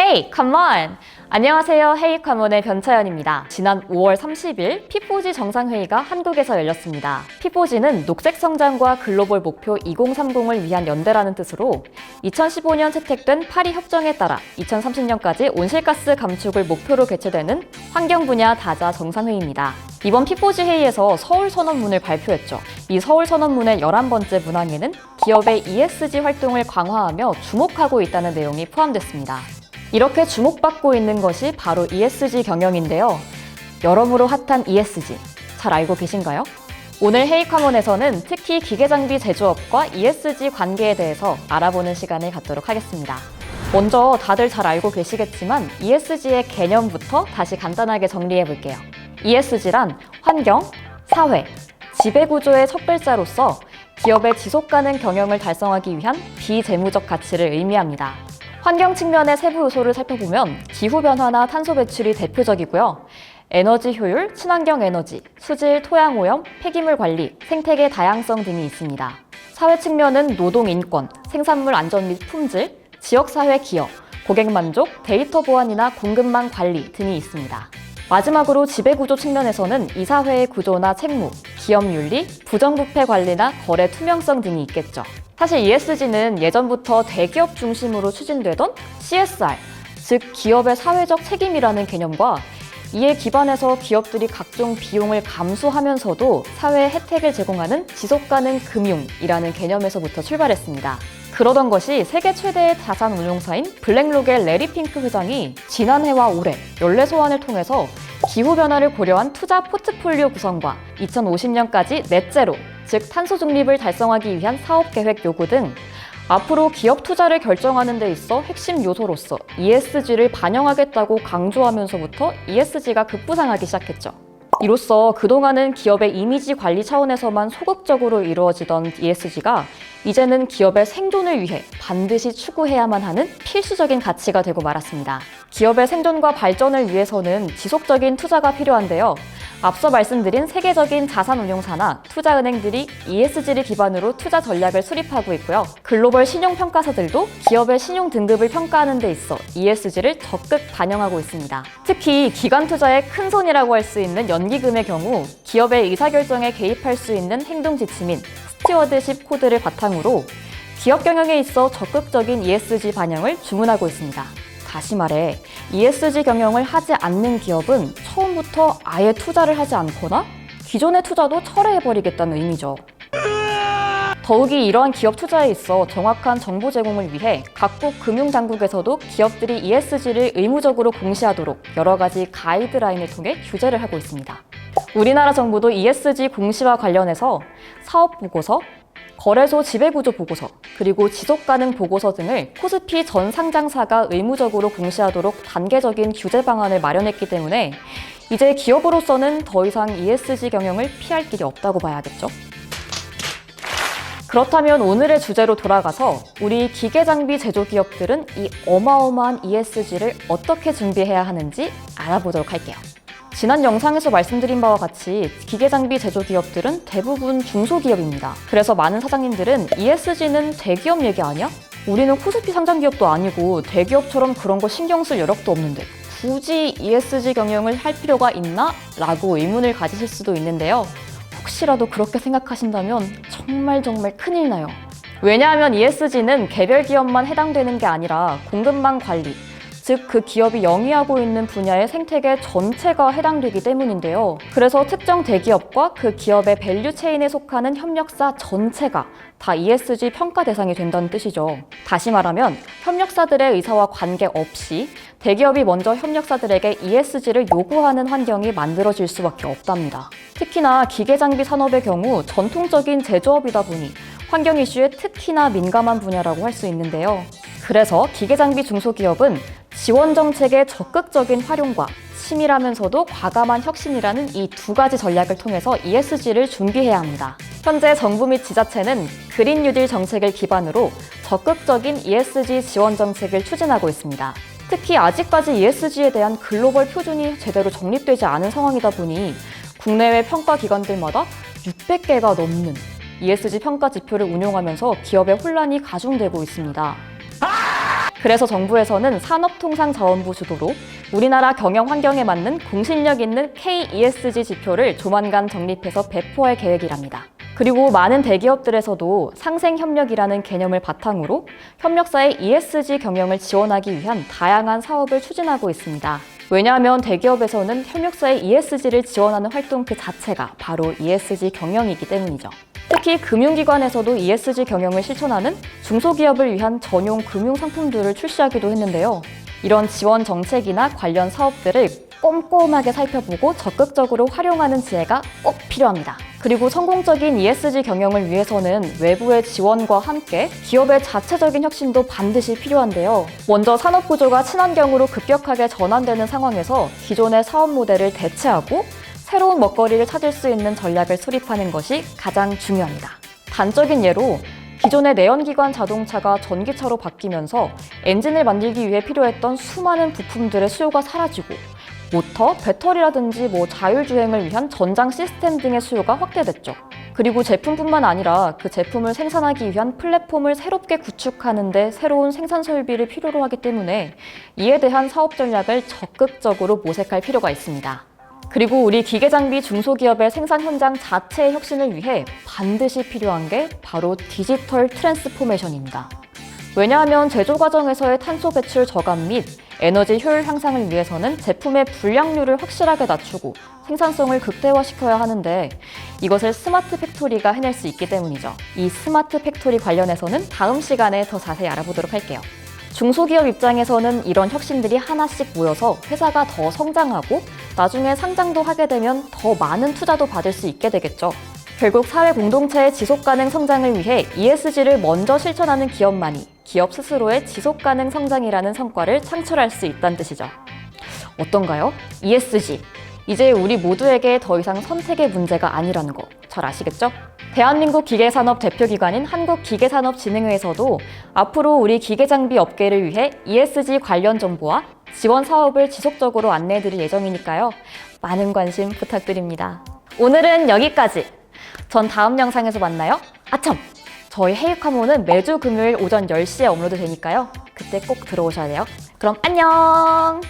Hey, come on! 안녕하세요. Hey, come on의 변차연입니다. 지난 5월 30일 P4G 정상회의가 한국에서 열렸습니다. P4G는 녹색 성장과 글로벌 목표 2030을 위한 연대라는 뜻으로 2015년 채택된 파리 협정에 따라 2030년까지 온실가스 감축을 목표로 개최되는 환경 분야 다자 정상회의입니다. 이번 P4G 회의에서 서울선언문을 발표했죠. 이 서울선언문의 11번째 문항에는 기업의 ESG 활동을 강화하며 주목하고 있다는 내용이 포함됐습니다. 이렇게 주목받고 있는 것이 바로 ESG 경영인데요. 여러모로 핫한 ESG, 잘 알고 계신가요? 오늘 헤이카몬에서는 특히 기계장비 제조업과 ESG 관계에 대해서 알아보는 시간을 갖도록 하겠습니다. 먼저 다들 잘 알고 계시겠지만 ESG의 개념부터 다시 간단하게 정리해 볼게요. ESG란 환경, 사회, 지배구조의 첫 글자로서 기업의 지속가능 경영을 달성하기 위한 비재무적 가치를 의미합니다. 환경 측면의 세부 요소를 살펴보면 기후변화나 탄소 배출이 대표적이고요. 에너지 효율, 친환경 에너지, 수질, 토양 오염, 폐기물 관리, 생태계 다양성 등이 있습니다. 사회 측면은 노동 인권, 생산물 안전 및 품질, 지역사회 기여, 고객 만족, 데이터 보안이나 공급망 관리 등이 있습니다. 마지막으로 지배구조 측면에서는 이사회의 구조나 책무, 기업 윤리, 부정부패 관리나 거래 투명성 등이 있겠죠. 사실 ESG는 예전부터 대기업 중심으로 추진되던 CSR, 즉 기업의 사회적 책임이라는 개념과 이에 기반해서 기업들이 각종 비용을 감수하면서도 사회에 혜택을 제공하는 지속가능 금융이라는 개념에서부터 출발했습니다. 그러던 것이 세계 최대의 자산 운용사인 블랙록의 레리 핑크 회장이 지난해와 올해 연례 소환을 통해서 기후변화를 고려한 투자 포트폴리오 구성과 2050년까지 넷제로, 즉 탄소 중립을 달성하기 위한 사업계획 요구 등 앞으로 기업 투자를 결정하는 데 있어 핵심 요소로서 ESG를 반영하겠다고 강조하면서부터 ESG가 급부상하기 시작했죠. 이로써 그동안은 기업의 이미지 관리 차원에서만 소극적으로 이루어지던 ESG가 이제는 기업의 생존을 위해 반드시 추구해야만 하는 필수적인 가치가 되고 말았습니다. 기업의 생존과 발전을 위해서는 지속적인 투자가 필요한데요. 앞서 말씀드린 세계적인 자산운용사나 투자은행들이 ESG를 기반으로 투자 전략을 수립하고 있고요. 글로벌 신용평가사들도 기업의 신용 등급을 평가하는 데 있어 ESG를 적극 반영하고 있습니다. 특히 기관 투자의 큰 손이라고 할 수 있는 연기금의 경우 기업의 의사결정에 개입할 수 있는 행동 지침인 스튜어드십 코드를 바탕으로 기업 경영에 있어 적극적인 ESG 반영을 주문하고 있습니다. 다시 말해 ESG 경영을 하지 않는 기업은 처음부터 아예 투자를 하지 않거나 기존의 투자도 철회해버리겠다는 의미죠. 더욱이 이러한 기업 투자에 있어 정확한 정보 제공을 위해 각국 금융당국에서도 기업들이 ESG를 의무적으로 공시하도록 여러 가지 가이드라인을 통해 규제를 하고 있습니다. 우리나라 정부도 ESG 공시와 관련해서 사업보고서, 거래소 지배구조 보고서, 그리고 지속가능 보고서 등을 코스피 전 상장사가 의무적으로 공시하도록 단계적인 규제 방안을 마련했기 때문에 이제 기업으로서는 더 이상 ESG 경영을 피할 길이 없다고 봐야겠죠. 그렇다면 오늘의 주제로 돌아가서 우리 기계장비 제조기업들은 이 어마어마한 ESG를 어떻게 준비해야 하는지 알아보도록 할게요. 지난 영상에서 말씀드린 바와 같이 기계장비 제조기업들은 대부분 중소기업입니다. 그래서 많은 사장님들은 ESG는 대기업 얘기 아니야? 우리는 코스피 상장기업도 아니고 대기업처럼 그런 거 신경 쓸 여력도 없는데 굳이 ESG 경영을 할 필요가 있나? 라고 의문을 가지실 수도 있는데요. 혹시라도 그렇게 생각하신다면 정말 큰일 나요. 왜냐하면 ESG는 개별 기업만 해당되는 게 아니라 공급망 관리, 즉 그 기업이 영위하고 있는 분야의 생태계 전체가 해당되기 때문인데요. 그래서 특정 대기업과 그 기업의 밸류 체인에 속하는 협력사 전체가 다 ESG 평가 대상이 된다는 뜻이죠. 다시 말하면 협력사들의 의사와 관계없이 대기업이 먼저 협력사들에게 ESG를 요구하는 환경이 만들어질 수밖에 없답니다. 특히나 기계장비 산업의 경우 전통적인 제조업이다 보니 환경 이슈에 특히나 민감한 분야라고 할 수 있는데요. 그래서 기계장비 중소기업은 지원 정책의 적극적인 활용과 치밀하면서도 과감한 혁신이라는 이 두 가지 전략을 통해서 ESG를 준비해야 합니다. 현재 정부 및 지자체는 그린 뉴딜 정책을 기반으로 적극적인 ESG 지원 정책을 추진하고 있습니다. 특히 아직까지 ESG에 대한 글로벌 표준이 제대로 정립되지 않은 상황이다 보니 국내외 평가 기관들마다 600개가 넘는 ESG 평가 지표를 운용하면서 기업의 혼란이 가중되고 있습니다. 그래서 정부에서는 산업통상자원부 주도로 우리나라 경영 환경에 맞는 공신력 있는 KESG 지표를 조만간 정립해서 배포할 계획이랍니다. 그리고 많은 대기업들에서도 상생협력이라는 개념을 바탕으로 협력사의 ESG 경영을 지원하기 위한 다양한 사업을 추진하고 있습니다. 왜냐하면 대기업에서는 협력사의 ESG를 지원하는 활동 그 자체가 바로 ESG 경영이기 때문이죠. 특히 금융기관에서도 ESG 경영을 실천하는 중소기업을 위한 전용 금융상품들을 출시하기도 했는데요. 이런 지원 정책이나 관련 사업들을 꼼꼼하게 살펴보고 적극적으로 활용하는 지혜가 꼭 필요합니다. 그리고 성공적인 ESG 경영을 위해서는 외부의 지원과 함께 기업의 자체적인 혁신도 반드시 필요한데요. 먼저 산업 구조가 친환경으로 급격하게 전환되는 상황에서 기존의 사업 모델을 대체하고 새로운 먹거리를 찾을 수 있는 전략을 수립하는 것이 가장 중요합니다. 단적인 예로 기존의 내연기관 자동차가 전기차로 바뀌면서 엔진을 만들기 위해 필요했던 수많은 부품들의 수요가 사라지고 모터, 배터리라든지 자율주행을 위한 전장 시스템 등의 수요가 확대됐죠. 그리고 제품뿐만 아니라 그 제품을 생산하기 위한 플랫폼을 새롭게 구축하는 데 새로운 생산 설비를 필요로 하기 때문에 이에 대한 사업 전략을 적극적으로 모색할 필요가 있습니다. 그리고 우리 기계장비 중소기업의 생산 현장 자체의 혁신을 위해 반드시 필요한 게 바로 디지털 트랜스포메이션입니다. 왜냐하면 제조 과정에서의 탄소 배출 저감 및 에너지 효율 향상을 위해서는 제품의 불량률을 확실하게 낮추고 생산성을 극대화시켜야 하는데 이것을 스마트 팩토리가 해낼 수 있기 때문이죠. 이 스마트 팩토리 관련해서는 다음 시간에 더 자세히 알아보도록 할게요. 중소기업 입장에서는 이런 혁신들이 하나씩 모여서 회사가 더 성장하고 나중에 상장도 하게 되면 더 많은 투자도 받을 수 있게 되겠죠. 결국 사회 공동체의 지속가능 성장을 위해 ESG를 먼저 실천하는 기업만이 기업 스스로의 지속가능 성장이라는 성과를 창출할 수 있다는 뜻이죠. 어떤가요? ESG. 이제 우리 모두에게 더 이상 선택의 문제가 아니라는 거 잘 아시겠죠? 대한민국 기계산업 대표기관인 한국기계산업진흥회에서도 앞으로 우리 기계장비 업계를 위해 ESG 관련 정보와 지원 사업을 지속적으로 안내해드릴 예정이니까요. 많은 관심 부탁드립니다. 오늘은 여기까지. 전 다음 영상에서 만나요. 아참! 저희 헤이카모는 매주 금요일 오전 10시에 업로드 되니까요. 그때 꼭 들어오셔야 돼요. 그럼 안녕!